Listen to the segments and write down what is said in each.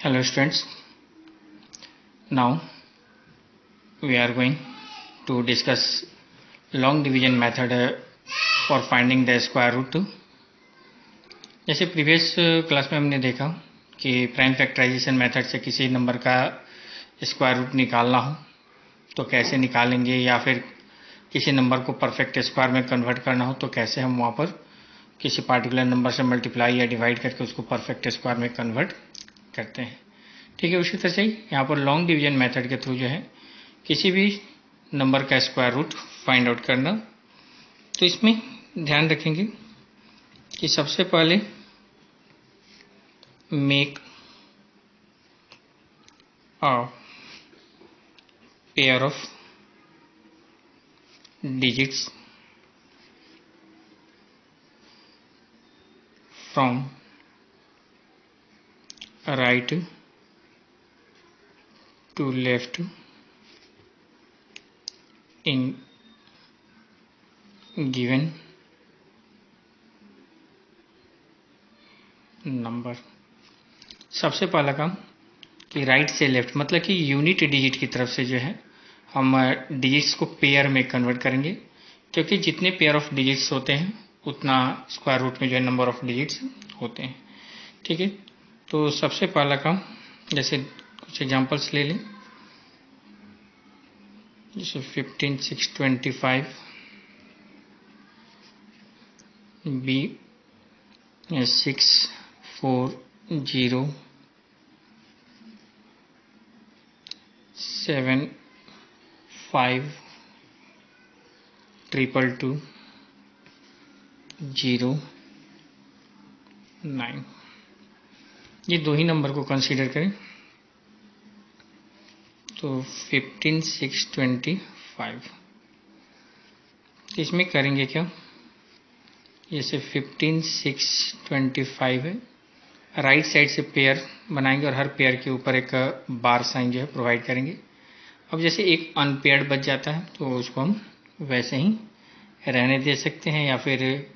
Hello students, now we are going to discuss long division method for finding the square root। जैसे previous class में हमने देखा कि prime factorisation method से किसी नंबर का स्क्वायर रूट निकालना हो तो कैसे निकालेंगे, या फिर किसी नंबर को परफेक्ट स्क्वायर में कन्वर्ट करना हो तो कैसे हम वहाँ पर किसी पार्टिकुलर नंबर से मल्टीप्लाई या डिवाइड करके उसको परफेक्ट स्क्वायर में कन्वर्ट करते हैं। ठीक है, उसी तरह से यहाँ पर लॉन्ग डिवीजन मेथड के थ्रू जो है किसी भी नंबर का स्क्वायर रूट फाइंड आउट करना। तो इसमें ध्यान रखेंगे कि सबसे पहले make a pair of digits from right to left in given number. सबसे पहला काम कि राइट से लेफ्ट मतलब कि यूनिट डिजिट की तरफ से जो है हम डिजिट्स को पेयर में कन्वर्ट करेंगे, क्योंकि जितने पेयर ऑफ डिजिट्स होते हैं उतना स्क्वायर रूट में जो है नंबर ऑफ डिजिट्स होते हैं। ठीक है, तो सबसे पहला काम जैसे कुछ एग्जांपल्स ले लें, जैसे 15 6 25 B 6 4 0 7 5 2 2 0 9। ये दो ही नंबर को कंसीडर करें तो 15 6 25। इसमें करेंगे क्या, जैसे 15 6 25 है, राइट साइड से पेयर बनाएंगे और हर पेयर के ऊपर एक बार साइन जो है प्रोवाइड करेंगे। अब जैसे एक अनपेयर्ड बच जाता है तो उसको हम वैसे ही रहने दे सकते हैं, या फिर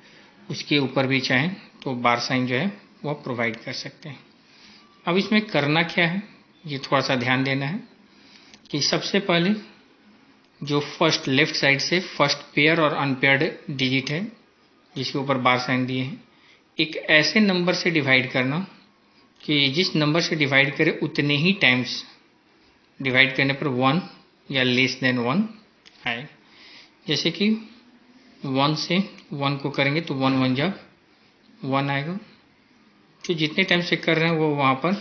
उसके ऊपर भी चाहें तो बार साइन जो है वो प्रोवाइड कर सकते हैं। अब इसमें करना क्या है, ये थोड़ा सा ध्यान देना है कि सबसे पहले जो फर्स्ट लेफ्ट साइड से फर्स्ट पेयर और अनपेयर्ड डिजिट है जिसके ऊपर बार साइन दिए हैं, एक ऐसे नंबर से डिवाइड करना कि जिस नंबर से डिवाइड करे उतने ही टाइम्स डिवाइड करने पर 1 या लेस देन 1 आए। जैसे कि 1 से 1 को करेंगे तो 1 1 जा 1 आएगा, तो जितने टाइम से कर रहे हैं वो वहाँ पर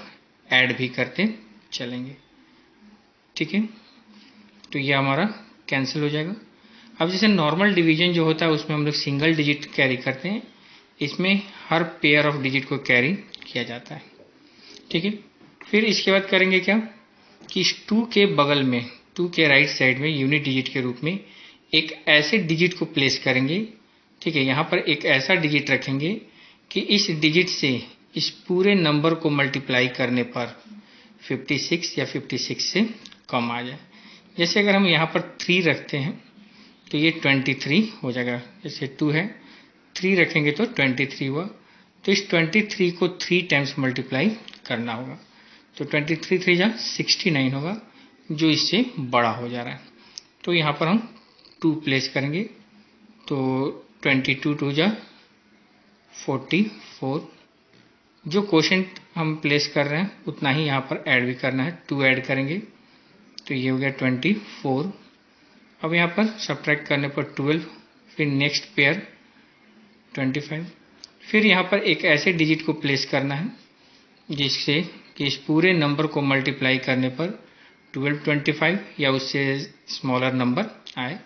ऐड भी करते चलेंगे। ठीक है, तो ये हमारा कैंसिल हो जाएगा। अब जैसे नॉर्मल डिवीजन जो होता है उसमें हम लोग सिंगल डिजिट कैरी करते हैं, इसमें हर पेयर ऑफ डिजिट को कैरी किया जाता है। ठीक है, फिर इसके बाद करेंगे क्या कि इस 2 के बगल में 2 के राइट साइड में यूनिट डिजिट के रूप में एक ऐसे डिजिट को प्लेस करेंगे। ठीक है, यहाँ पर एक ऐसा डिजिट रखेंगे कि इस डिजिट से इस पूरे नंबर को मल्टीप्लाई करने पर 56 या 56 से कम आ जाए। जैसे अगर हम यहाँ पर 3 रखते हैं तो ये 23 हो जाएगा। जैसे 2 है, 3 रखेंगे तो 23 हुआ, तो इस 23 को 3 टाइम्स मल्टीप्लाई करना होगा, तो 23 3 जा 69 होगा, जो इससे बड़ा हो जा रहा है। तो यहाँ पर हम 2 प्लेस करेंगे तो 22 2 जा 44। जो क्वोशेंट हम प्लेस कर रहे हैं उतना ही यहाँ पर ऐड भी करना है, 2 ऐड करेंगे तो ये हो गया 24। अब यहाँ पर सब्ट्रैक्ट करने पर 12, फिर नेक्स्ट पेयर 25। फिर यहाँ पर एक ऐसे डिजिट को प्लेस करना है जिससे कि इस पूरे नंबर को मल्टीप्लाई करने पर 12 25 या उससे स्मॉलर नंबर आए।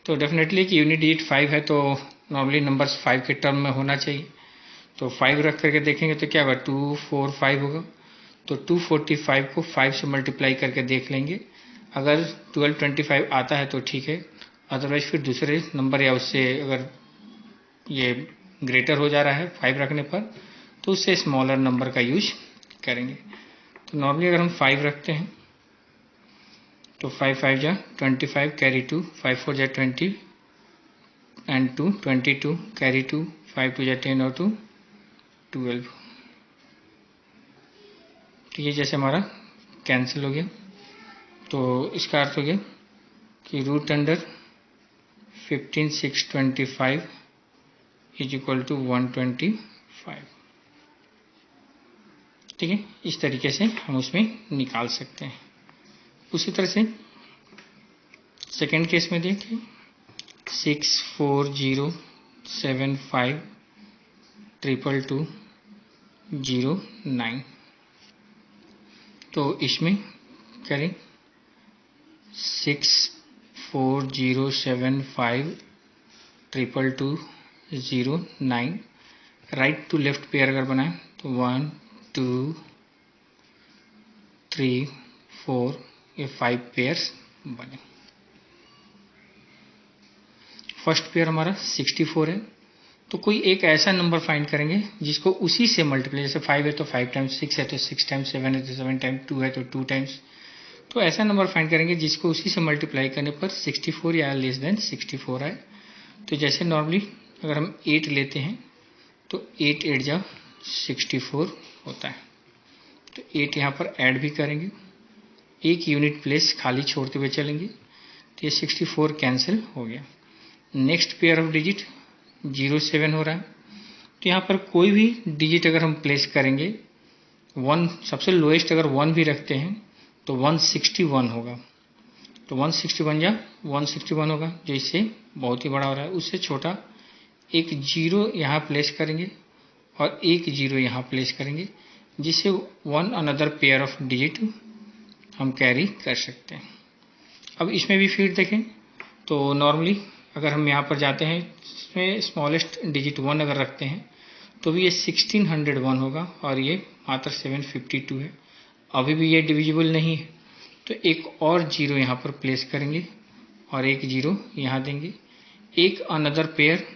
तो डेफिनेटली कि यूनिट डिजिट 5 है तो नॉर्मली नंबर्स 5 के टर्म में होना चाहिए, तो 5 रख करके देखेंगे तो क्या होगा 2 4 5 होगा, तो 245 को 5 से मल्टीप्लाई करके देख लेंगे। अगर 12 25 आता है तो ठीक है, अदरवाइज फिर दूसरे नंबर या उससे अगर ये ग्रेटर हो जा रहा है 5 रखने पर तो उससे स्मॉलर नंबर का यूज करेंगे। तो नॉर्मली अगर हम 5 रखते हैं तो 5 5 जा 25 कैरी 2, 5 4 जा 20 एंड 2 22 कैरी 2, 5 2 जा 10 और 2 12। तो ये जैसे हमारा कैंसिल हो गया, तो इसका अर्थ हो गया कि root under 15,625 is equal to 125। ठीक है, इस तरीके से हम उसमें निकाल सकते हैं। उसी तरह से सेकेंड केस में देखिए 640752209। तो इसमें करें 640752209, राइट टू लेफ्ट पेयर अगर बनाए तो 1 2 3 4 ये 5 पेयर्स बने। फर्स्ट पेयर हमारा 64 है, तो कोई एक ऐसा नंबर फाइंड करेंगे जिसको उसी से मल्टीप्लाई, जैसे 5 है तो 5 टाइम्स, 6 है तो 6 टाइम्स, 7 है तो 7 टाइम्स, 2 है तो 2 टाइम्स। तो ऐसा नंबर फाइंड करेंगे जिसको उसी से मल्टीप्लाई करने पर 64 या लेस देन 64 आए। तो जैसे नॉर्मली अगर हम 8 लेते हैं तो 8 8 जा 64 होता है। तो 8 यहाँ पर ऐड भी करेंगे, एक यूनिट प्लेस खाली छोड़ते हुए चलेंगे, तो ये 64 कैंसिल हो गया। नेक्स्ट पेयर ऑफ डिजिट 07 हो रहा है, तो यहाँ पर कोई भी डिजिट अगर हम प्लेस करेंगे, 1 सबसे लोएस्ट अगर 1 भी रखते हैं तो 161 होगा। तो 161 या 161 होगा, जो इससे बहुत ही बड़ा हो रहा है। उससे छोटा एक 0 यहाँ प्लेस करेंगे और एक 0 यहाँ प्लेस करेंगे, जिससे 1 अनदर पेयर ऑफ डिजिट हम कैरी कर सकते हैं। अब इसमें भी फिर देखें तो नॉर्मली अगर हम यहाँ पर जाते हैं, इसमें स्मॉलेस्ट डिजिट 1 अगर रखते हैं तो भी ये 1601 होगा और ये मात्र 752 है। अभी भी ये डिविजिबल नहीं है, तो एक और 0 यहाँ पर प्लेस करेंगे और एक 0 यहाँ देंगे, एक अनदर पेयर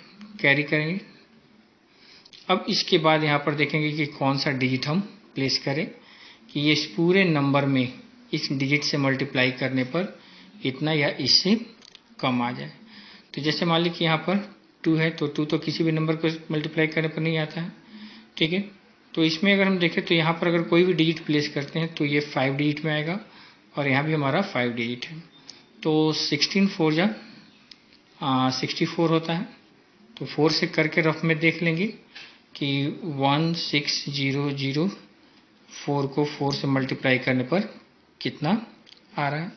कैरी करेंगे। अब इसके बाद यहाँ पर देखेंगे कि कौन सा डिजिट हम प्लेस करें कि ये इस पूरे नंबर में इस डिजिट से मल्टीप्लाई करने पर इतना या इससे कम आ जाए। तो जैसे मान लीजिए कि यहाँ पर 2 है, तो 2 तो किसी भी नंबर पर मल्टीप्लाई करने पर नहीं आता है। ठीक है, तो इसमें अगर हम देखें तो यहाँ पर अगर कोई भी डिजिट प्लेस करते हैं तो ये 5 डिजिट में आएगा और यहाँ भी हमारा 5 डिजिट है। तो 16 4 जा 64 होता है। तो 4 से करके रफ में देख लेंगे कि 1600 को 4 से मल्टीप्लाई करने पर कितना आ रहा है।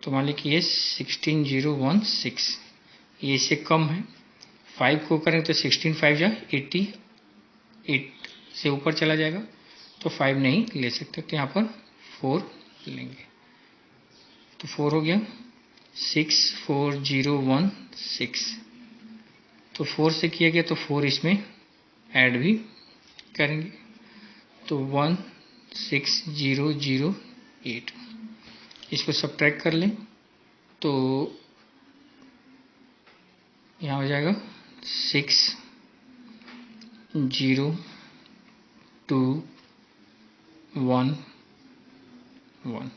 तो मान लीजिए कि ये 16016, ये इससे कम है। 5 को करें तो 16 5 जा 88 से ऊपर चला जाएगा, तो 5 नहीं ले सकते, तो यहाँ पर 4 लेंगे। तो 4 हो गया 64016। तो 4 से किया गया तो 4 इसमें ऐड भी करेंगे, तो 16008। इसको सब्ट्रैक्ट कर लें तो यहाँ हो जाएगा 60211।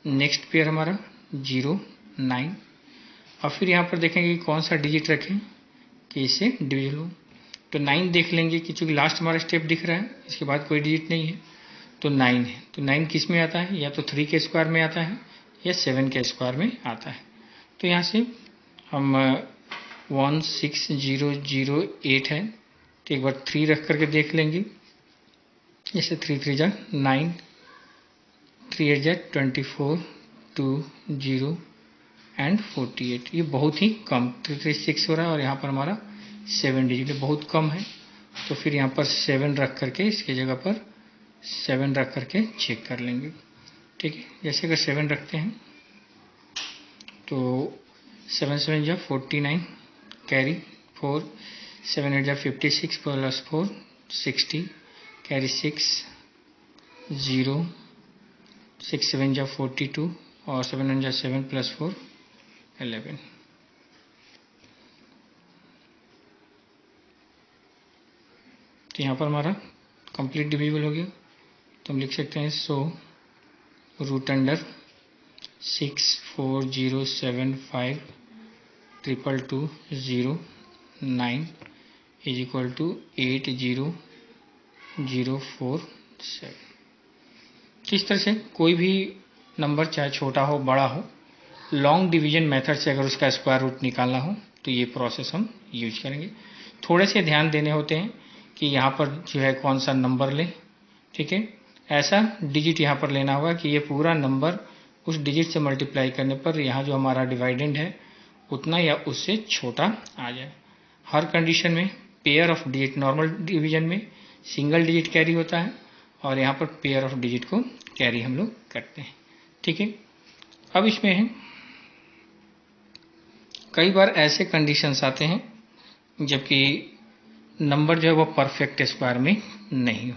नेक्स्ट पेयर हमारा 09। और फिर यहाँ पर देखेंगे कि कौन सा डिजिट रखें कि इसे डिविजल हो। तो 9 देख लेंगे कि चूँकि लास्ट हमारा स्टेप दिख रहा है, इसके बाद कोई डिजिट नहीं है, तो 9 है। तो 9 किस में आता है, या तो 3 के स्क्वायर में आता है या 7 के स्क्वायर में आता है। तो यहाँ से हम 16008 है, तो एक बार 3 रख करके देख लेंगे। जैसे 3 3 जा 9, 3 8 जा 24, 2 0 एंड 48। ये बहुत ही कम 336 हो रहा है और यहाँ पर हमारा 7 डिजिट बहुत कम है। तो फिर यहाँ पर 7 रख करके इसकी जगह पर 7 रख करके चेक कर लेंगे। ठीक है, जैसे अगर 7 रखते हैं तो 7 7 जा 49 कैरी 4, 7 8 जा 56 प्लस 4 60 कैरी 6 0, 6 7 जा 42 और 7 9 जा 7 प्लस 4 11। तो यहाँ पर हमारा कंप्लीट डिविजिबल हो गया। तो हम लिख सकते हैं so root under 640752209 is equal to 80047। इस तरह से कोई भी नंबर चाहे छोटा हो बड़ा हो, लॉन्ग डिवीजन मेथड से अगर उसका स्क्वायर रूट निकालना हो तो ये प्रोसेस हम यूज करेंगे। थोड़े से ध्यान देने होते हैं कि यहाँ पर जो है कौन सा नंबर लें, ठीक है। ऐसा डिजिट यहाँ पर लेना होगा कि ये पूरा नंबर उस डिजिट से मल्टीप्लाई करने पर यहाँ जो हमारा डिवाइडेंड है उतना या उससे छोटा आ जाए। हर कंडीशन में pair of digit, normal division में सिंगल डिजिट कैरी होता है और यहाँ पर पेयर ऑफ डिजिट को कैरी हम लोग करते हैं, ठीक है। अब इसमें है कई बार ऐसे कंडीशंस आते हैं जबकि नंबर जो है वो परफेक्ट स्क्वायर में नहीं हो,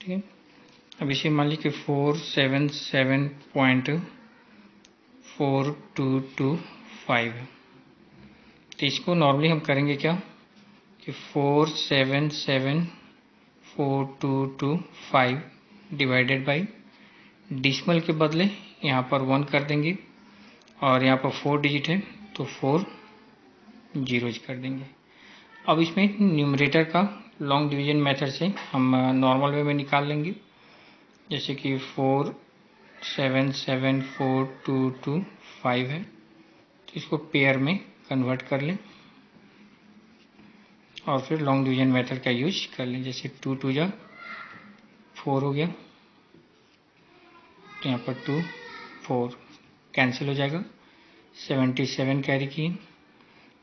ठीक है। अब इसे मान लीजिए कि 477.4225 है, तो इसको नॉर्मली हम करेंगे क्या कि 4774225 डिवाइडेड बाई डिसमल के बदले यहाँ पर 1 कर देंगे और यहाँ पर 4 डिजिट है तो 4 जीरोज कर देंगे। अब इसमें न्यूमरेटर का लॉन्ग डिवीजन मेथड से हम नॉर्मल वे में निकाल लेंगे, जैसे कि 4774225 है तो इसको पेयर में कन्वर्ट कर लें और फिर लॉन्ग डिवीजन मेथड का यूज कर लें। जैसे 2 2 जा 4 हो गया तो यहाँ पर 2 4 कैंसिल हो जाएगा। 77 कैरी की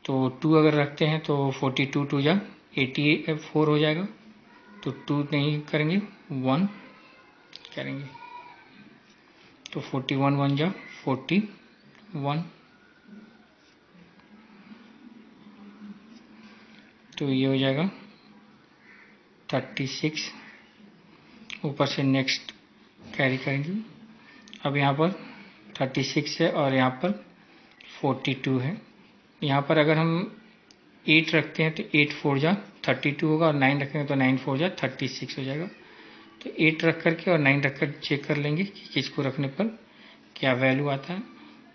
तो 2 अगर रखते हैं तो 42 2 जा 84 हो जाएगा, तो 2 नहीं करेंगे 1 करेंगे तो 41 1 जा 41, तो ये हो जाएगा 36। ऊपर से नेक्स्ट कैरी करेंगे। अब यहाँ पर 36 है और यहाँ पर 42 है। यहाँ पर अगर हम 8 रखते हैं तो 8 4 जा 32 होगा और 9 रखेंगे तो 9 4 जा 36 हो जाएगा। तो 8 रख करके और 9 रख कर चेक कर लेंगे कि किसको रखने पर क्या वैल्यू आता है।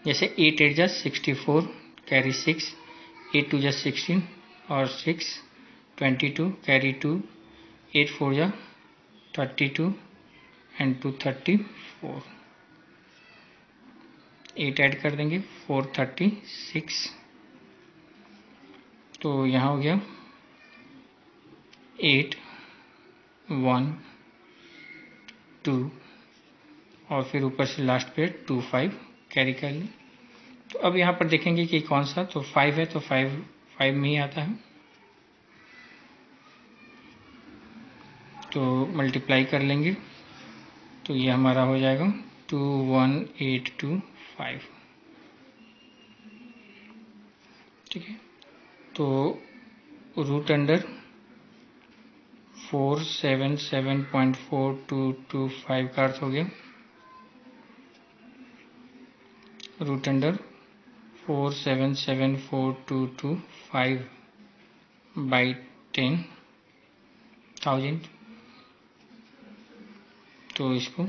जैसे 8 8 जा 64 कैरी 6, 8 2 जा 16 और 6 22 कैरी 2, 8 4 जा 32 एंड 2 34, 8 ऐड कर देंगे 4 36, तो यहाँ हो गया 8 1 2 और फिर ऊपर से लास्ट पे 2 5 कैरी कर लें। तो अब यहाँ पर देखेंगे कि कौन सा, तो 5 है तो 5 5 में ही आता है, तो मल्टीप्लाई कर लेंगे तो ये हमारा हो जाएगा 21825, ठीक है। तो रूट अंडर 477.4225 का अर्थ हो गया रूट अंडर 4774225 बाई 10,000। तो इसको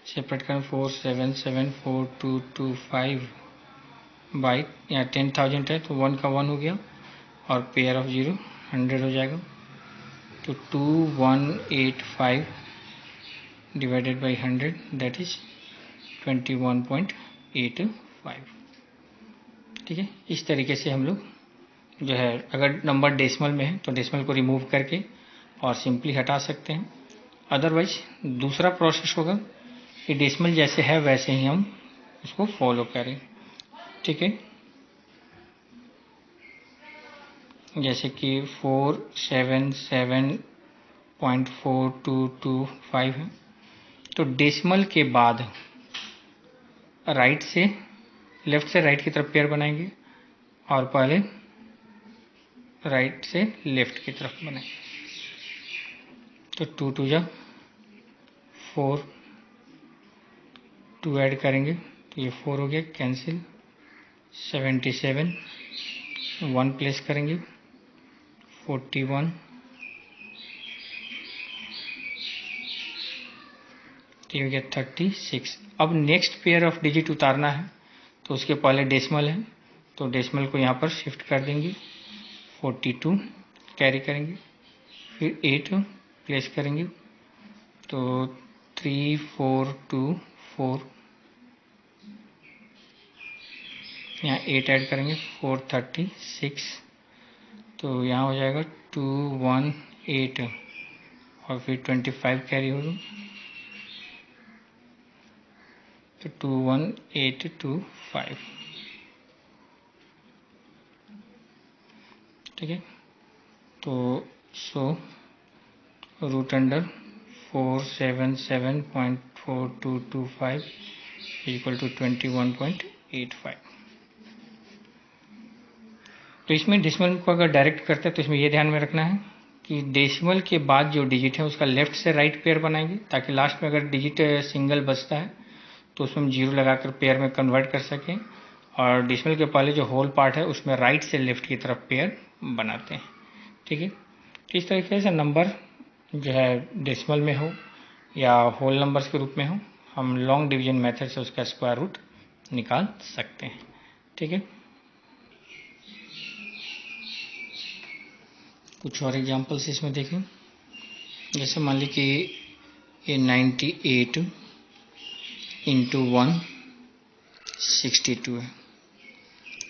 सेपरेट करें 4774225 बाई, यहाँ 10,000 है तो 1 का 1 हो गया और पेयर ऑफ 0 100 हो जाएगा। तो 2185 डिवाइडेड बाई 100 दैट इज 21.85, ठीक है। इस तरीके से हम लोग जो है अगर नंबर डेसिमल में है तो डेसिमल को रिमूव करके और सिंपली हटा सकते हैं। अदरवाइज दूसरा प्रोसेस होगा कि डेसिमल जैसे है वैसे ही हम उसको फॉलो करें, ठीक है। जैसे कि 477.4225 है तो डेसिमल के बाद राइट से लेफ्ट से राइट की तरफ पेयर बनाएंगे और पहले राइट से लेफ्ट की तरफ बनाएंगे। तो 2 2 जा 4, 2 ऐड करेंगे तो ये 4 हो गया, कैंसिल। 77 1 प्लेस करेंगे 41, तो ये हो गया 36। अब नेक्स्ट पेयर ऑफ डिजिट उतारना है तो उसके पहले डेसिमल है तो डेसिमल को यहाँ पर शिफ्ट कर देंगे 42 कैरी करेंगे फिर 8 प्लेस करेंगे तो 3 4 2 4, यहाँ 8 ऐड करेंगे 436, तो यहाँ हो जाएगा 218 और फिर 25 कैरी होगा तो 21825, ठीक है। तो so root under 477.4225 equal to 21.85। तो इसमें डेसिमल को अगर डायरेक्ट करते हैं तो इसमें ये ध्यान में रखना है कि डेसिमल के बाद जो डिजिट है उसका लेफ्ट से राइट पेयर बनाएंगे, ताकि लास्ट में अगर डिजिट सिंगल बचता है तो उसमें हम जीरो लगाकर पेयर में कन्वर्ट कर सकें, और डेसिमल के पहले जो होल पार्ट है उसमें राइट से लेफ्ट की तरफ पेयर बनाते हैं, ठीक है। तो इस तरीके से नंबर जो है डेसिमल में हो या होल नंबर्स के रूप में हो, हम लॉन्ग डिवीजन मेथड से उसका स्क्वायर रूट निकाल सकते हैं, ठीक है। कुछ और एग्जांपल्स इसमें देखें, जैसे मान ली कि ये 98 इंटू 162 है,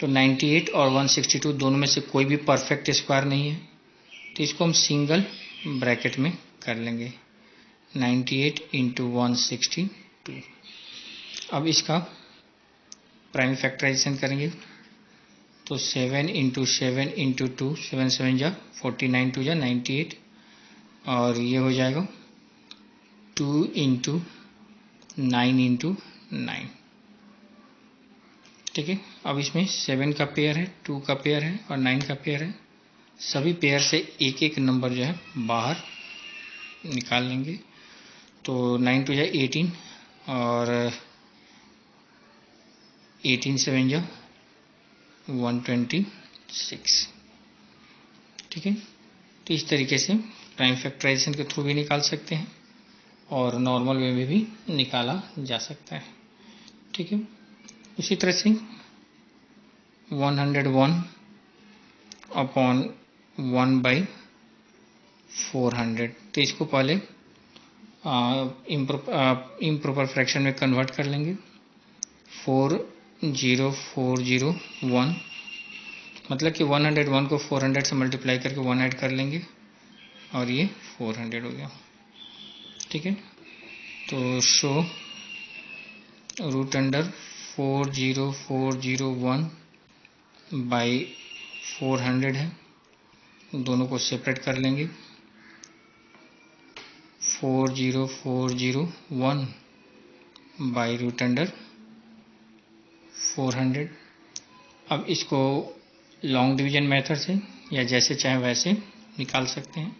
तो 98 और 162 दोनों में से कोई भी परफेक्ट स्क्वायर नहीं है, तो इसको हम सिंगल ब्रैकेट में कर लेंगे 98 इंटू 162। अब इसका प्राइम फैक्टराइजेशन करेंगे तो 7 इंटू 7 इंटू 2, 7 7 जा 49, 2 जा 98, और ये हो जाएगा 2 इंटू 9 इंटू 9, ठीक है। अब इसमें 7 का पेयर है, 2 का पेयर है और 9 का पेयर है, सभी पेयर से एक एक नंबर जो है बाहर निकाल लेंगे, तो 9 2 जा 18 और 18 7 जा 126, ठीक है। तो इस तरीके से प्राइम फैक्टराइजेशन के थ्रू भी निकाल सकते हैं और नॉर्मल वे में भी निकाला जा सकता है, ठीक है। उसी तरह से 101 अपॉन 1/400, तो इसको पहले इम्प्रॉपर फ्रैक्शन में कन्वर्ट कर लेंगे, 40401, मतलब कि 101 को 400 से मल्टीप्लाई करके 1 ऐड कर लेंगे और ये 400 हो गया, ठीक है। तो शो रूट अंडर 40401 बाई 400 है, दोनों को सेपरेट कर लेंगे, 40401 बाई रूट अंडर 400। अब इसको लॉन्ग डिवीजन मेथड से या जैसे चाहे वैसे निकाल सकते हैं,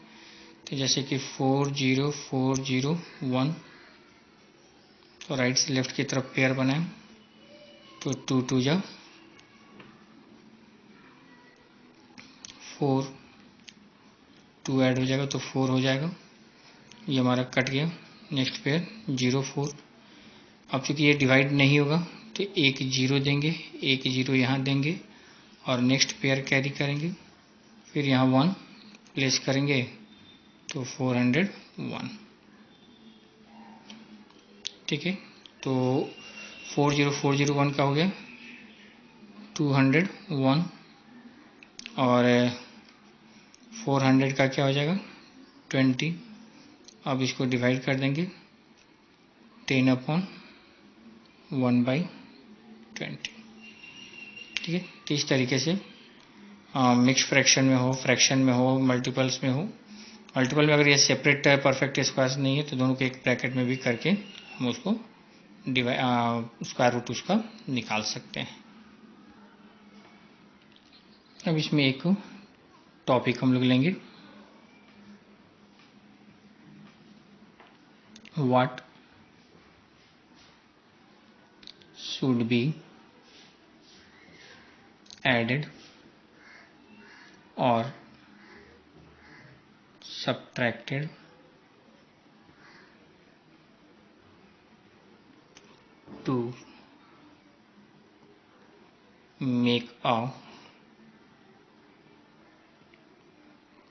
तो जैसे कि 40401, तो राइट से लेफ्ट की तरफ पेयर बनाएं, तो 2 2 जा 4, 2 ऐड हो जाएगा तो 4 हो जाएगा, ये हमारा कट गया। नेक्स्ट पेयर 04, अब चूंकि ये डिवाइड नहीं होगा तो एक जीरो देंगे, एक जीरो यहाँ देंगे और नेक्स्ट पेयर कैरी करेंगे, फिर यहाँ 1 प्लेस करेंगे तो 401, ठीक है। तो 40401 का हो गया 201 और 400 का क्या हो जाएगा 20। अब इसको डिवाइड कर देंगे 10/1/20, ठीक है। तो इस तरीके से मिक्स फ्रैक्शन में हो, फ्रैक्शन में हो, मल्टीपल्स में हो, मल्टीपल में अगर ये सेपरेट परफेक्ट स्क्वायर नहीं है तो दोनों को एक ब्रैकेट में भी करके हम उसको स्क्वायर रूट उसका निकाल सकते हैं। अब इसमें एक टॉपिक हम लोग लेंगे, व्हाट शुड बी एडेड और subtracted to make a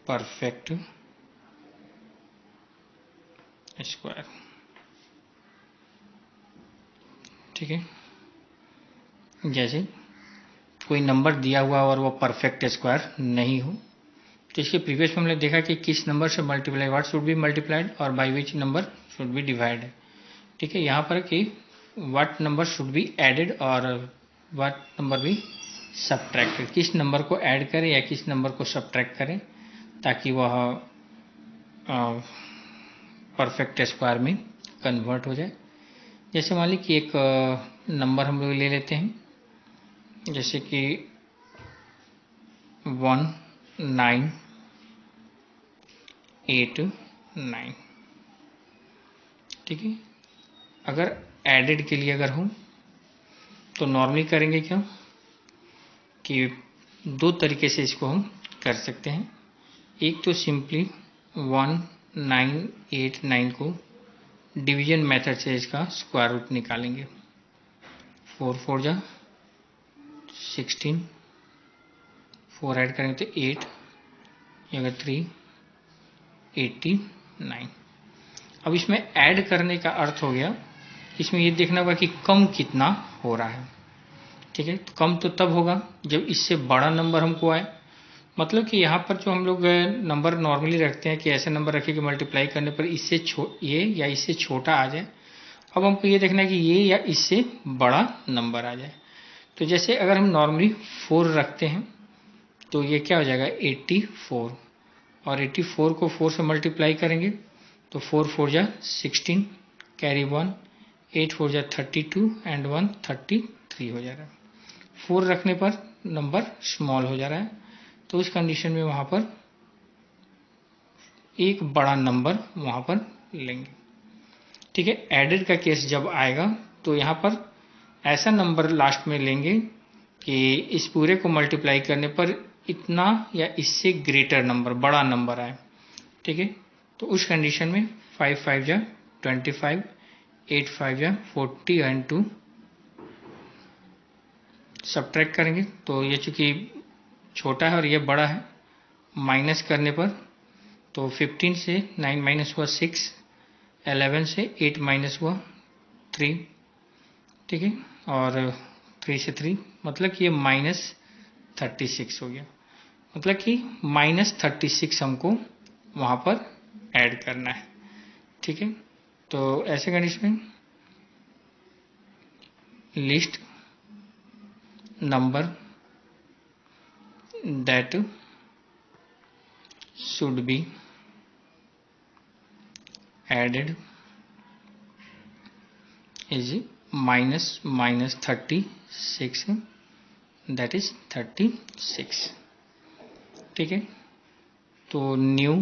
perfect square. ठीक है, जैसे कोई नंबर दिया हुआ और वो परफेक्ट स्क्वायर नहीं हो, तो इसके प्रीवियस में हमने देखा कि किस नंबर से multiply, what should be multiplied और by which number should be divided. ठीक है, यहाँ पर कि what number should be added और व्हाट नंबर बी सब्ट्रैक्टेड, किस नंबर को ऐड करें या किस नंबर को सब्ट्रैक्ट करें ताकि वह परफेक्ट स्क्वायर में कन्वर्ट हो जाए। जैसे मान ली कि एक नंबर हम लोग ले लेते हैं, जैसे कि 1989। ठीक है, अगर एडेड के लिए अगर हो तो नॉर्मली करेंगे क्या कि दो तरीके से इसको हम कर सकते हैं। एक तो सिंपली 1989 को डिवीजन मेथड से इसका स्क्वायर रूट निकालेंगे। 4 4 जा 16, 4 ऐड करेंगे तो 8, अगर 3 89। अब इसमें ऐड करने का अर्थ हो गया, इसमें ये देखना होगा कि कम कितना हो रहा है। ठीक है, तो कम तो तब होगा जब इससे बड़ा नंबर हमको आए। मतलब कि यहाँ पर जो हम लोग नंबर नॉर्मली रखते हैं कि ऐसे नंबर रखे कि मल्टीप्लाई करने पर इससे ये या इससे छोटा आ जाए। अब हमको ये देखना है कि ये या इससे बड़ा नंबर आ जाए। तो जैसे अगर हम नॉर्मली 4 रखते हैं तो ये क्या हो जाएगा 84, और 84 को 4 से मल्टीप्लाई करेंगे तो 4 4 जा 16, कैरी 1, 8 4 जा 32 एंड 1 33 हो जा रहा है। 4 रखने पर नंबर स्मॉल हो जा रहा है, तो उस कंडीशन में वहां पर एक बड़ा नंबर वहां पर लेंगे। ठीक है, एडेड का केस जब आएगा तो यहाँ पर ऐसा नंबर लास्ट में लेंगे कि इस पूरे को मल्टीप्लाई करने पर इतना या इससे ग्रेटर नंबर, बड़ा नंबर आए। ठीक है, तो उस कंडीशन में 5 5 जा 25, 8 5 जा 40 एंड 2 सब्ट्रैक्ट करेंगे तो ये चूंकि छोटा है और ये बड़ा है, माइनस करने पर तो 15 से 9 माइनस हुआ 6, 11 से 8 माइनस हुआ 3। ठीक है, और 3 से 3 मतलब कि ये -36 हो गया। मतलब कि -36 हमको वहां पर ऐड करना है। ठीक है, तो ऐसे कंडीशन में list number that should be added is -36, that is 36। ठीक है, तो न्यू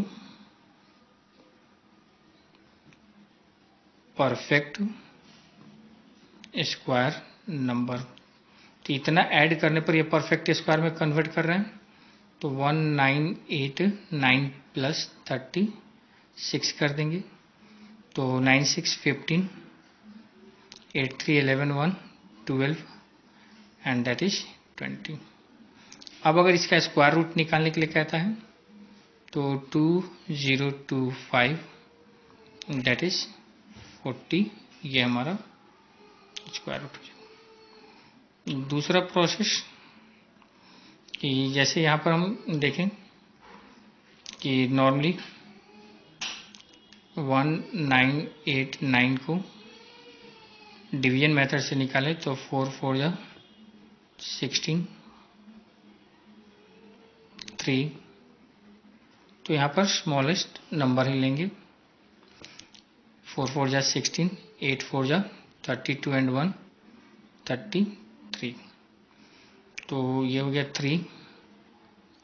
परफेक्ट स्क्वायर नंबर, तो इतना ऐड करने पर ये परफेक्ट स्क्वायर में कन्वर्ट कर रहे हैं। तो 1989 प्लस 36 कर देंगे तो 9 6 15, 8 3 11 1 12 एंड दैट इज 20। अब अगर इसका स्क्वायर रूट निकालने के लिए कहता है तो 2025 दैट इज 40, ये हमारा स्क्वायर रूट हो जाएगा। दूसरा प्रोसेस कि जैसे यहाँ पर हम देखें कि नॉर्मली 1989 को डिवीजन मेथड से निकाले तो 4 4 जा 16, 3, तो यहाँ पर स्मॉलेस्ट नंबर ही लेंगे। 4 4 जा 16, 8 4 जा 32 एंड 1 33, तो ये हो गया 3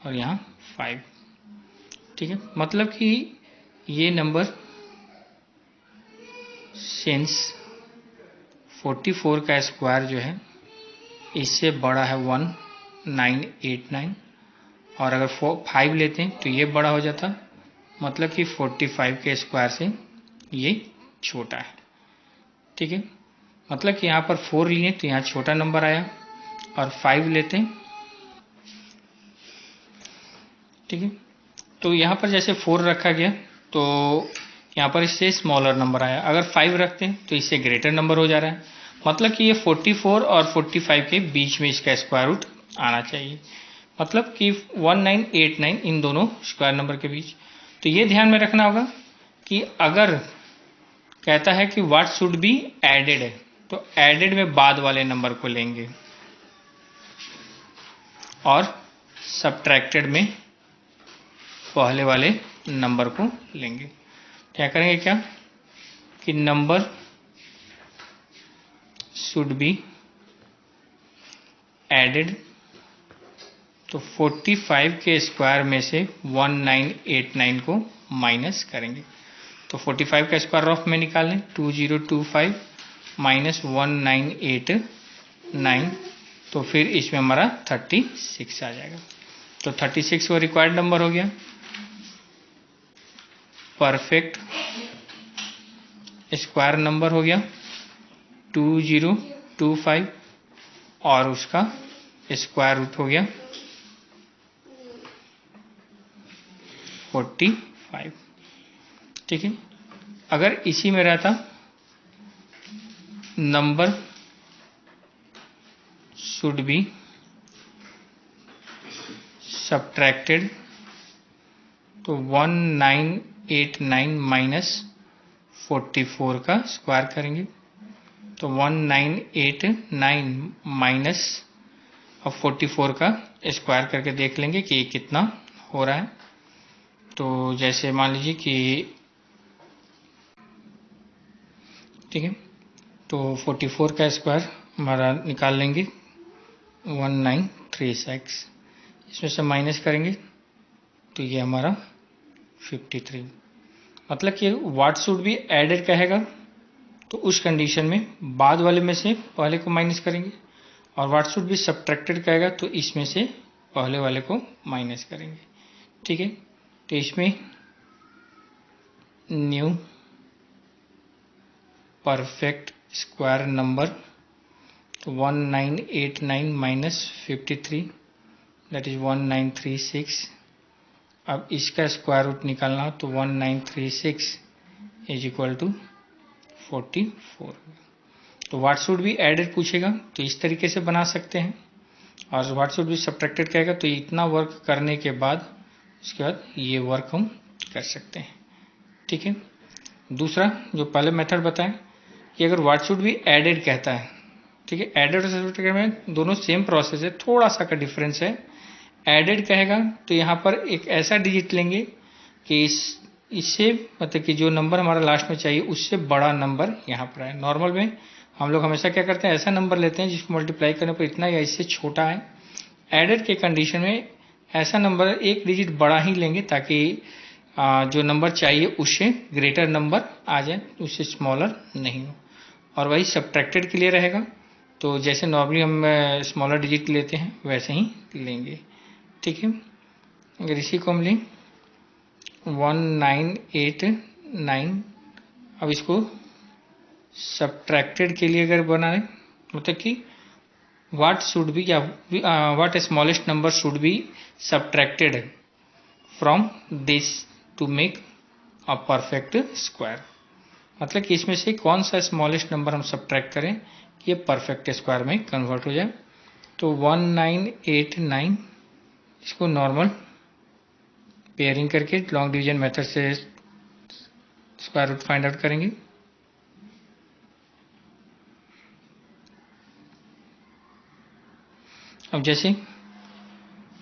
और यहाँ 5। ठीक है, मतलब कि ये नंबर सिंस 44 का स्क्वायर जो है इससे बड़ा है 1989, और अगर 5 लेते हैं तो ये बड़ा हो जाता, मतलब कि 45 के स्क्वायर से ये छोटा है। ठीक है, मतलब कि यहाँ पर 4 लिए तो यहाँ छोटा नंबर आया, और 5 लेते हैं। ठीक है, तो यहाँ पर जैसे 4 रखा गया तो यहाँ पर इससे स्मॉलर नंबर आया। अगर 5 रखते हैं तो इससे ग्रेटर नंबर हो जा रहा है। मतलब कि ये 44 और 45 के बीच में इसका स्क्वायर रूट आना चाहिए। मतलब कि 1989 इन दोनों स्क्वायर नंबर के बीच। तो ये ध्यान में रखना होगा कि अगर कहता है कि व्हाट शुड बी एडेड है तो एडेड में बाद वाले नंबर को लेंगे और सब्ट्रैक्टेड में पहले वाले नंबर को लेंगे। क्या करेंगे क्या कि नंबर शुड बी एडेड, तो 45 के स्क्वायर में से 1989 को माइनस करेंगे। तो 45 का स्क्वायर ऑफ में निकालें 2025 माइनस 1989, तो फिर इसमें हमारा 36 आ जाएगा। तो 36 वो रिक्वायर्ड नंबर हो गया, परफेक्ट स्क्वायर नंबर हो गया 2025 और उसका स्क्वायर रूट हो गया 45। ठीक है। अगर इसी में रहता नंबर शुड बी सब्ट्रैक्टेड, तो 1989 माइनस 44 का स्क्वायर करेंगे। तो 1989 माइनस अब 44 का स्क्वायर करके देख लेंगे कि ये कितना हो रहा है। तो जैसे मान लीजिए कि ठीक है, तो 44 का स्क्वायर हमारा निकाल लेंगे 1936, इसमें से माइनस करेंगे तो ये हमारा 53। मतलब कि व्हाट शुड बी एडेड कहेगा तो उस कंडीशन में बाद वाले में से पहले को माइनस करेंगे, और व्हाट शुड बी सब्ट्रैक्टेड कहेगा तो इसमें से पहले वाले को माइनस करेंगे। ठीक है। तो इसमें न्यू परफेक्ट स्क्वायर नंबर, तो 1989 माइनस 53 दैट इज 1936। अब इसका स्क्वायर रूट निकालना तो 1936 इज इक्वल टू 44। तो व्हाट शुड बी एडेड पूछेगा तो इस तरीके से बना सकते हैं, और व्हाट शुड बी सब्ट्रैक्टेड कहेगा तो इतना वर्क करने के बाद उसके बाद ये वर्क हम कर सकते हैं। ठीक है। दूसरा जो पहले मेथड बताएं कि अगर व्हाट शुड बी एडेड कहता है, ठीक है, एडेड और सब्ट्रैक्टेड में दोनों सेम प्रोसेस है, थोड़ा सा का डिफरेंस है। एडेड कहेगा तो यहाँ पर एक ऐसा डिजिट लेंगे कि इससे मतलब कि जो नंबर हमारा लास्ट में चाहिए उससे बड़ा नंबर यहाँ पर है। नॉर्मल में हम लोग हमेशा क्या करते हैं, ऐसा नंबर लेते हैं जिसको मल्टीप्लाई करने पर इतना या इससे छोटा है। एडेड के कंडीशन में ऐसा नंबर एक डिजिट बड़ा ही लेंगे ताकि जो नंबर चाहिए उससे ग्रेटर नंबर आ जाए, उससे स्मॉलर नहीं हो। और वही सब्ट्रैक्टेड के लिए रहेगा, तो जैसे नॉर्मली हम स्मॉलर डिजिट लेते हैं वैसे ही लेंगे। ठीक है। अगर इसी को हम लें 1989, अब इसको सब्ट्रैक्टेड के लिए अगर बनाए मतलब कि व्हाट शुड बी या what smallest number should be subtracted from this to make a perfect square, मतलब कि इसमें से कौन सा स्मॉलेस्ट नंबर हम सब्ट्रैक्ट करें कि ये परफेक्ट स्क्वायर में कन्वर्ट हो जाए। तो 1989 इसको नॉर्मल पेयरिंग करके लॉन्ग डिवीजन मेथड से स्क्वायर रूट फाइंड आउट करेंगे। अब जैसे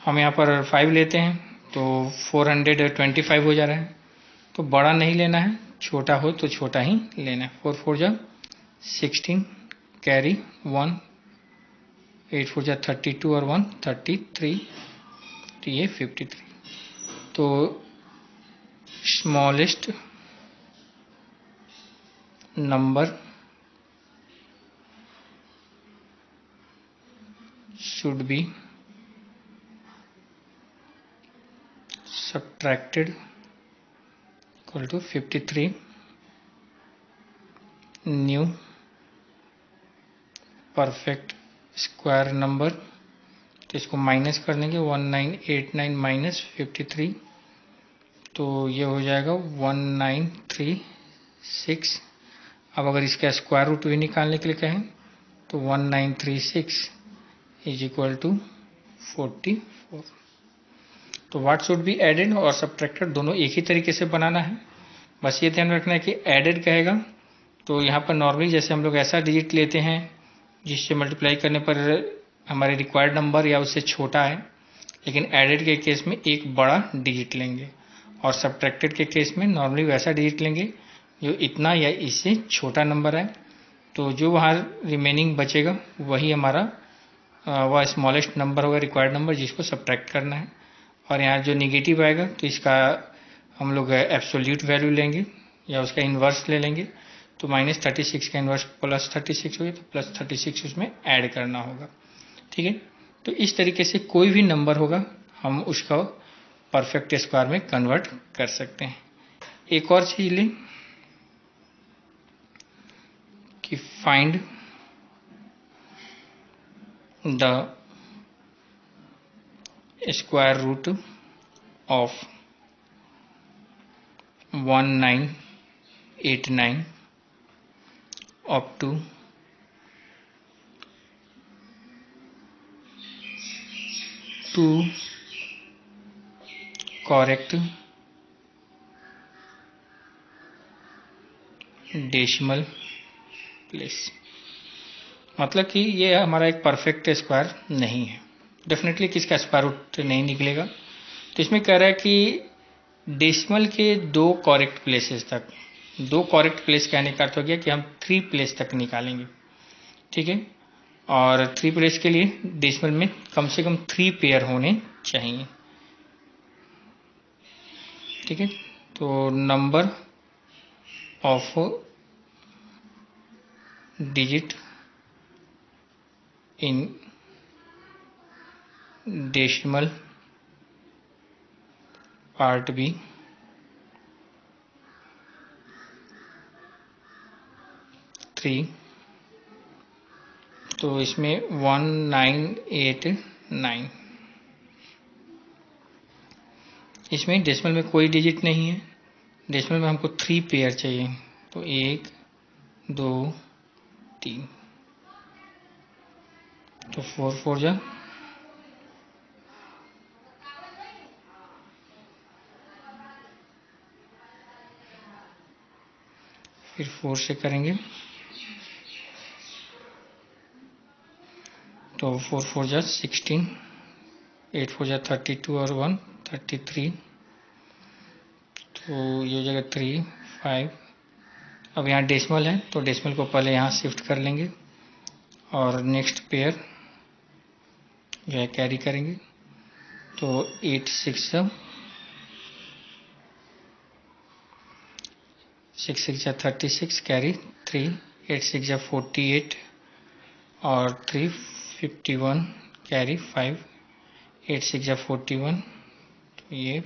हम यहाँ पर 5 लेते हैं तो 425 हो जा रहा है, तो बड़ा नहीं लेना है, छोटा हो तो छोटा ही लेना है। 4 4 जा 16 कैरी 1, 8 4 जा 32 और 1 33, तो ये 53। तो smallest number should be subtracted equal to 53 new perfect square number, तो इसको माइनस कर देंगे 1989 माइनस 53, तो ये हो जाएगा 1936। अब अगर इसका स्क्वायर रूट भी निकालने के लिए कहें तो 1936 इज इक्वल टू 44। तो व्हाट शुड बी एडेड और सब्ट्रैक्टेड दोनों एक ही तरीके से बनाना है। बस ये ध्यान रखना है कि एडेड कहेगा तो यहाँ पर नॉर्मली जैसे हम लोग ऐसा डिजिट लेते हैं जिससे मल्टीप्लाई करने पर हमारे रिक्वायर्ड नंबर या उससे छोटा है, लेकिन एडेड के केस में एक बड़ा डिजिट लेंगे और सब्ट्रैक्टेड के केस में नॉर्मली वैसा डिजिट लेंगे जो इतना या इससे छोटा नंबर है। तो जो वहाँ रिमेनिंग बचेगा वही हमारा वह स्मॉलेस्ट नंबर होगा, रिक्वायर्ड नंबर, जिसको सब्ट्रैक्ट करना है। और यहाँ जो निगेटिव आएगा तो इसका हम लोग एब्सोल्यूट वैल्यू लेंगे या उसका इन्वर्स ले लेंगे। तो -36 का इन्वर्स +36 हो गया, तो +36 उसमें ऐड करना होगा। ठीक है, तो इस तरीके से कोई भी नंबर होगा हम उसका परफेक्ट स्क्वायर में कन्वर्ट कर सकते हैं। एक और चीज लें कि find the square root of 1989 up to 2 correct decimal place. मतलब कि ये हमारा एक परफेक्ट स्क्वायर नहीं है, डेफिनेटली किसका स्क्वायर रूट नहीं निकलेगा। तो इसमें कह रहा है कि डेसिमल के 2 करेक्ट प्लेसेस तक, 2 करेक्ट प्लेस कहने का अर्थ हो गया कि हम 3 प्लेस तक निकालेंगे। ठीक है, और 3 प्लेस के लिए डेसिमल में कम से कम 3 पेयर होने चाहिए। ठीक है, तो number of digit in decimal part be 3। तो इसमें 1989, इसमें डेसिमल में कोई डिजिट नहीं है, डेसिमल में हमको 3 पेयर चाहिए। तो 1 2 3, तो 4 4 जा, फिर 4 से करेंगे तो 4 4 जा 16, 8 4 जा 32 और 1 33। तो ये जगह 3 5। अब यहाँ डेसिमल है तो डेसिमल को पहले यहाँ शिफ्ट कर लेंगे और नेक्स्ट पेयर जो है कैरी करेंगे। तो 8 6 जा 36 कैरी 3, 8 6 जा 48 और 3 51 कैरी 5, 8 6 जा 41। तो ये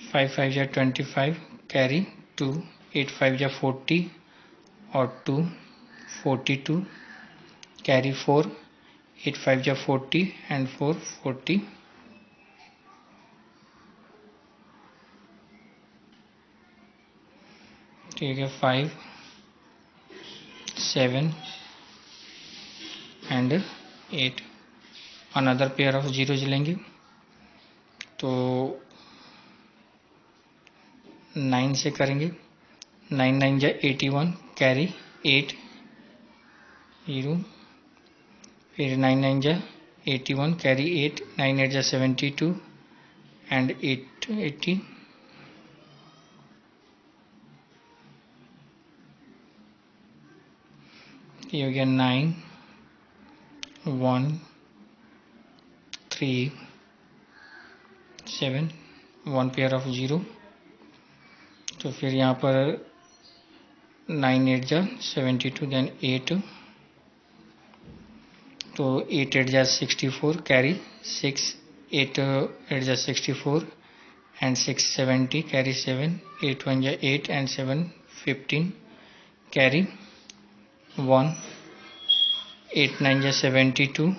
5 5 जा 25 कैरी 2, 8 5 जा 40 और 2 42 कैरी 4, 8 5 जा 40 एंड 4 40। ठीक है, 5 7 and 8। Another pair of zeros लेंगे तो 9 से करेंगे। 9 9 जा 81 कैरी 8 0, फिर 9 9 जा 81 कैरी 8, 9 8 जा 72 एंड 8 80। ये हो गया 9 1 3 7, 1 पेयर ऑफ 0। तो फिर यहाँ पर 9 8 जा 72 देन 8, तो 8 8 जा 64 कैरी 6, 8 8 जा 64 एंड 6 70 कैरी 7, 8 1 जा 8 एंड 7 15 कैरी 1, 8 9 जा 72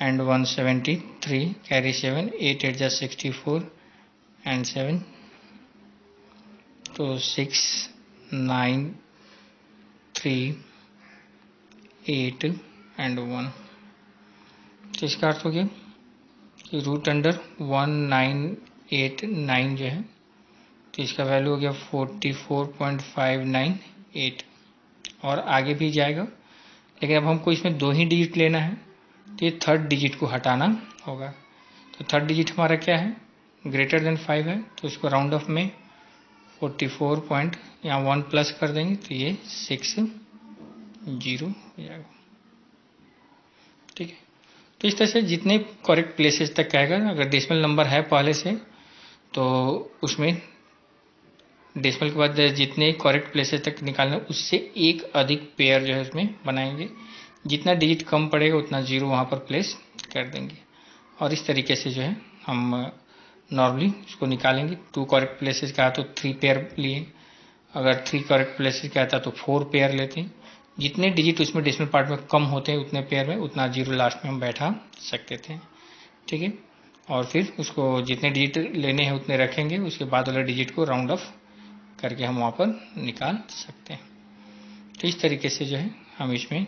and 173, carry 7, 8 8 just 64 and 7, तो 6 9 3 8 and 1, तो इसका अर्थ हो गया कि रूट अंडर 1989 जो है, तो इसका वैल्यू हो गया 44.598, और आगे भी जाएगा, लेकिन अब हमको इसमें 2 ही डिजिट लेना है, तो ये थर्ड डिजिट को हटाना होगा। तो थर्ड डिजिट हमारा क्या है, ग्रेटर देन 5 है, तो इसको राउंड ऑफ में 44 पॉइंट यहाँ 1 प्लस कर देंगे, तो ये 60 हो जाएगा। ठीक है, तो इस तरह से जितने करेक्ट प्लेसेस तक आएगा, अगर डेसिमल नंबर है पहले से तो उसमें डेसिमल के बाद जितने करेक्ट प्लेसेस तक निकालना, उससे एक अधिक पेयर जो है उसमें बनाएंगे। जितना डिजिट कम पड़ेगा उतना जीरो वहाँ पर प्लेस कर देंगे, और इस तरीके से जो है हम नॉर्मली उसको निकालेंगे। 2 करेक्ट प्लेसेस का तो 3 पेयर लिए, अगर 3 करेक्ट प्लेसेस का आता तो 4 पेयर लेते हैं। जितने डिजिट उसमें डेसिमल पार्ट में कम होते हैं उतने पेयर में उतना जीरो लास्ट में हम बैठा सकते थे। ठीक है, और फिर उसको जितने डिजिट लेने हैं उतने रखेंगे, उसके बाद वाले डिजिट को राउंड ऑफ करके हम वहाँ पर निकाल सकते हैं। तो इस तरीके से जो है हम इसमें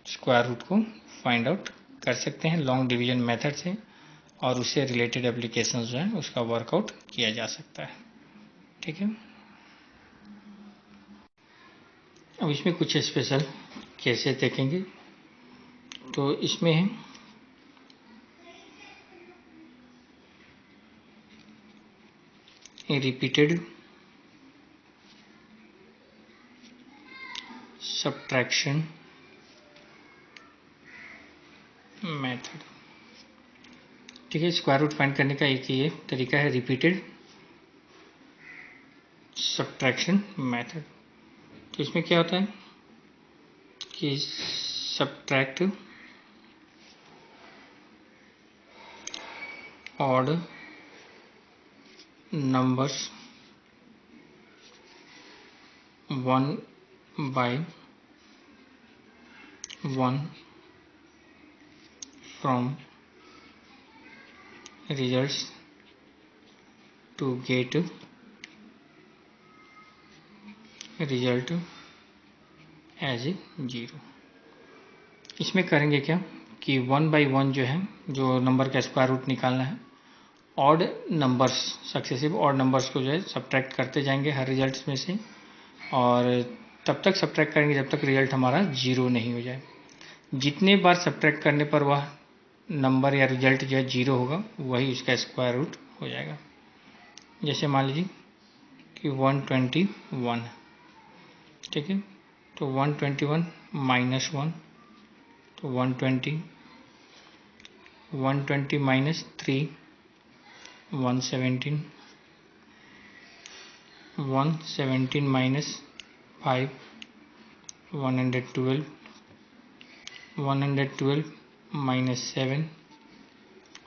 स्क्वायर रूट को फाइंड आउट कर सकते हैं लॉन्ग डिवीजन मेथड से, और उससे रिलेटेड एप्लीकेशंस जो है उसका वर्कआउट किया जा सकता है। ठीक है, अब इसमें कुछ स्पेशल केसेस देखेंगे। तो इसमें है रिपीटेड सब्ट्रैक्शन मेथड। ठीक है, स्क्वायर रूट फाइंड करने का एक ये तरीका है, रिपीटेड सब्ट्रैक्शन मेथड। तो इसमें क्या होता है कि subtract odd numbers 1 by 1 from results to get result as 0। इसमें करेंगे क्या कि 1 by 1 जो है, जो नंबर का स्क्वायर रूट निकालना है, odd numbers, successive odd numbers को जो है सब्ट्रैक्ट करते जाएंगे हर रिजल्ट में से, और तब तक सब्ट्रैक्ट करेंगे जब तक रिजल्ट हमारा 0 नहीं हो जाए। जितने बार सब्ट्रैक्ट करने पर वह नंबर या रिजल्ट जो है 0 होगा, वही उसका स्क्वायर रूट हो जाएगा। जैसे मान लीजिए कि 121, ठीक है, तो 121 माइनस 1, तो 120, 120 minus 3, 117, 117 minus 5, 112, 112 minus 7,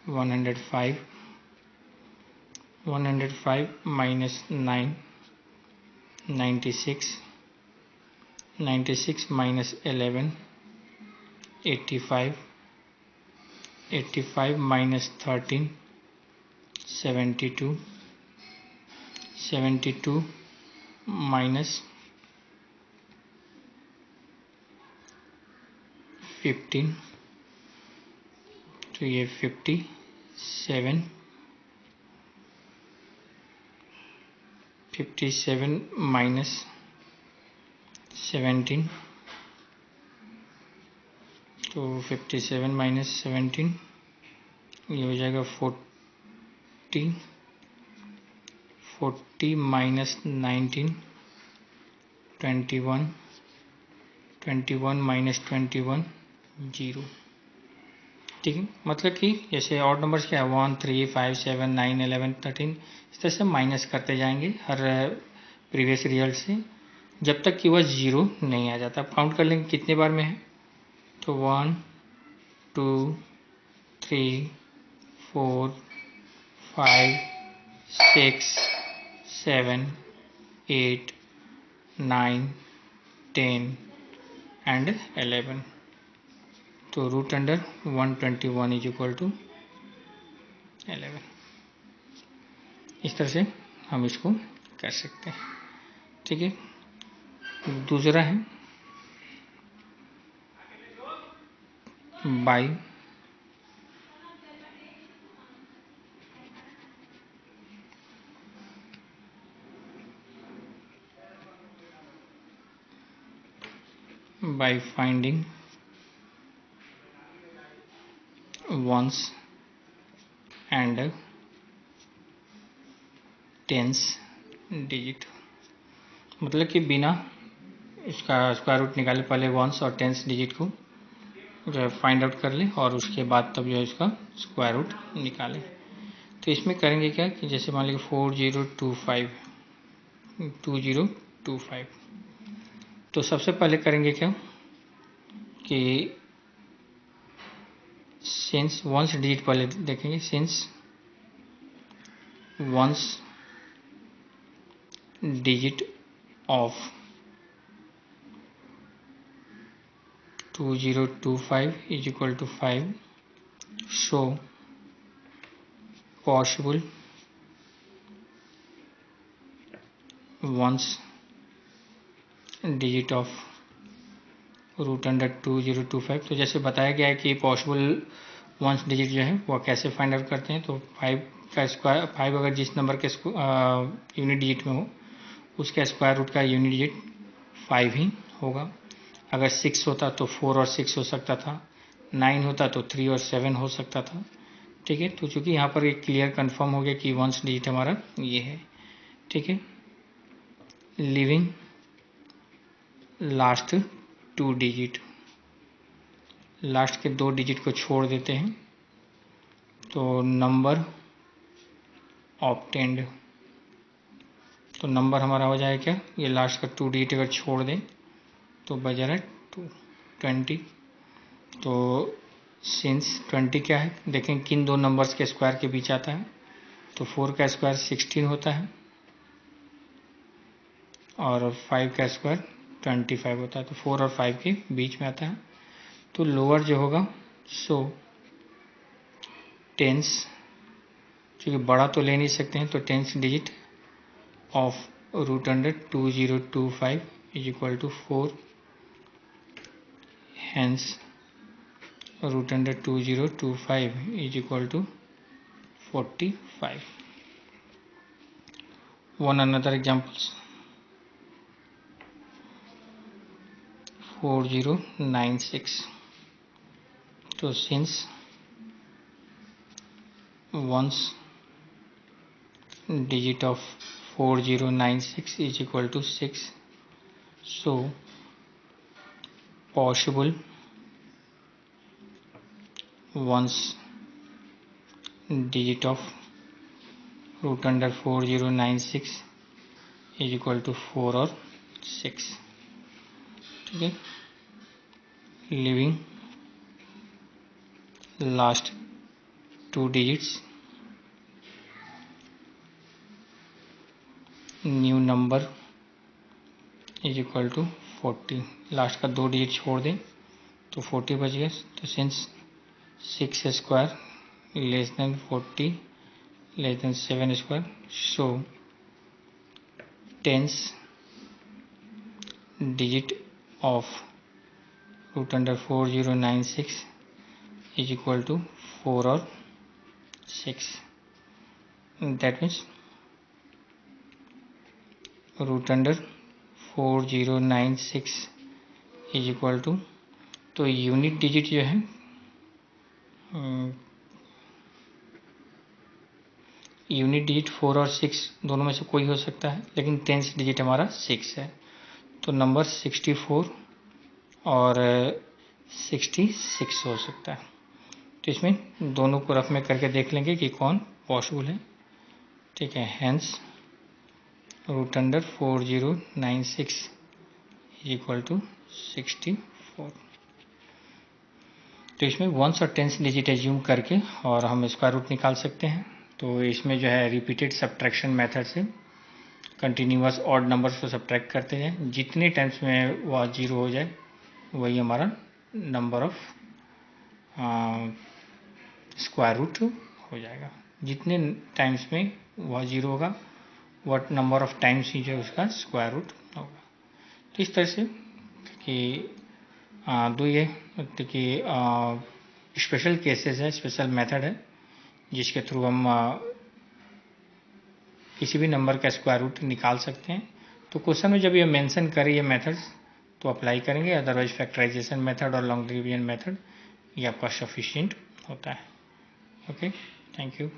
105, 105 minus 9, 96, 96 minus 11, 85, 85 minus 13, 72, 72 minus 15, तो ये 57, 57 माइनस 17, तो 57 माइनस 17 ये हो जाएगा 40, 40 माइनस 19, 21, 21 माइनस 21 0। ठीक है, मतलब कि जैसे ऑड नंबर्स क्या है 1 3 5 7 9 11 13, इस तरह से माइनस करते जाएंगे हर प्रीवियस रिजल्ट से, जब तक कि वह 0 नहीं आ जाता। अब काउंट कर लेंगे कितने बार में है, तो 1 2 3 4 5 6 7 8 9 10 एंड 11। तो root under 121 is equal to 11। इस तरह से हम इसको कर सकते हैं। ठीक है, दूसरा है by finding ones and tens digit. मतलब कि बिना इसका स्क्वायर रूट निकाले पहले वंस और टेंस डिजिट को जो है फाइंड आउट कर ले और उसके बाद तब जो है इसका स्क्वायर रूट निकाले। तो इसमें करेंगे क्या कि जैसे मान लीजिए 2025 तो सबसे पहले करेंगे क्या कि सिंस वंस डिजिट पहले देखेंगे। Since ones digit of 2025 is equal to 5, so possible ones digit of root under 2025। तो जैसे बताया गया है कि पॉसिबल वंस डिजिट जो है वह कैसे फाइंड आउट करते हैं। तो 5 का स्क्वायर 5 अगर जिस नंबर के यूनिट डिजिट में हो उसका स्क्वायर रूट का यूनिट डिजिट 5 ही होगा। अगर 6 होता तो 4 और 6 हो सकता था, 9 होता तो 3 और 7 हो सकता था। ठीक है, तो चूंकि यहाँ पर एक क्लियर कंफर्म हो गया कि वंस डिजिट हमारा ये है। ठीक है, लिविंग लास्ट 2 डिजिट, लास्ट के 2 डिजिट को छोड़ देते हैं तो नंबर ऑब्टेन्ड, तो नंबर हमारा हो जाए क्या, ये लास्ट का 2 डिजिट अगर छोड़ दें तो बच रहा है 20। तो सिंस 20 क्या है देखें किन दो नंबर्स के स्क्वायर के बीच आता है। तो 4 का स्क्वायर 16 होता है और 5 का स्क्वायर 25 होता है। तो 4 और 5 के बीच में आता है। तो लोअर जो होगा सो टेंस, क्योंकि बड़ा तो ले नहीं सकते हैं तो tens digit of root under 2025 is equal to 4, hence root under 2025 is equal to 45। One another examples, 4096। तो since ones digit of 4096 is equal to 6, so possible ones digit of root under 4096 is equal to 4 और 6। ठीक है, leaving last 2 digits, new number is equal to 40। Last का 2 digit छोड़ दें तो 40 बच गया। तो since 6 square less than 40 less than 7 square, so tens digit of root under 4096 is equal to 4 और 6। That means root under 4096 is equal to, तो unit digit जो है यूनिट डिजिट 4 और 6 दोनों में से कोई हो सकता है, लेकिन टेंस डिजिट हमारा 6 है। तो नंबर 64 और 66 हो सकता है। तो इसमें दोनों को रफ में करके देख लेंगे कि कौन पॉसिबल है। ठीक है, hence root under 4096 equal to 64। तो इसमें वंस और टेंस डिजिट एज्यूम करके और हम स्क्वायर रूट निकाल सकते हैं। तो इसमें जो है रिपीटेड सब्ट्रैक्शन मेथड से कंटिन्यूअस ऑड नंबर्स को सब्ट्रैक्ट करते हैं, जितने टाइम्स में वह 0 हो जाए वही हमारा नंबर ऑफ स्क्वायर रूट हो जाएगा। जितने टाइम्स में वह 0 होगा, वट नंबर ऑफ टाइम्स ही जो उसका स्क्वायर रूट होगा। तो इस तरह से कि दो ये कि स्पेशल केसेस है, स्पेशल मेथड है जिसके थ्रू हम किसी भी नंबर का स्क्वायर रूट निकाल सकते हैं। तो क्वेश्चन में जब ये मेंशन करें ये मेथड्स तो अप्लाई करेंगे, अदरवाइज फैक्टराइजेशन मेथड और लॉन्ग डिवीजन मेथड ये आपका सफिशिएंट होता है। Okay, thank you.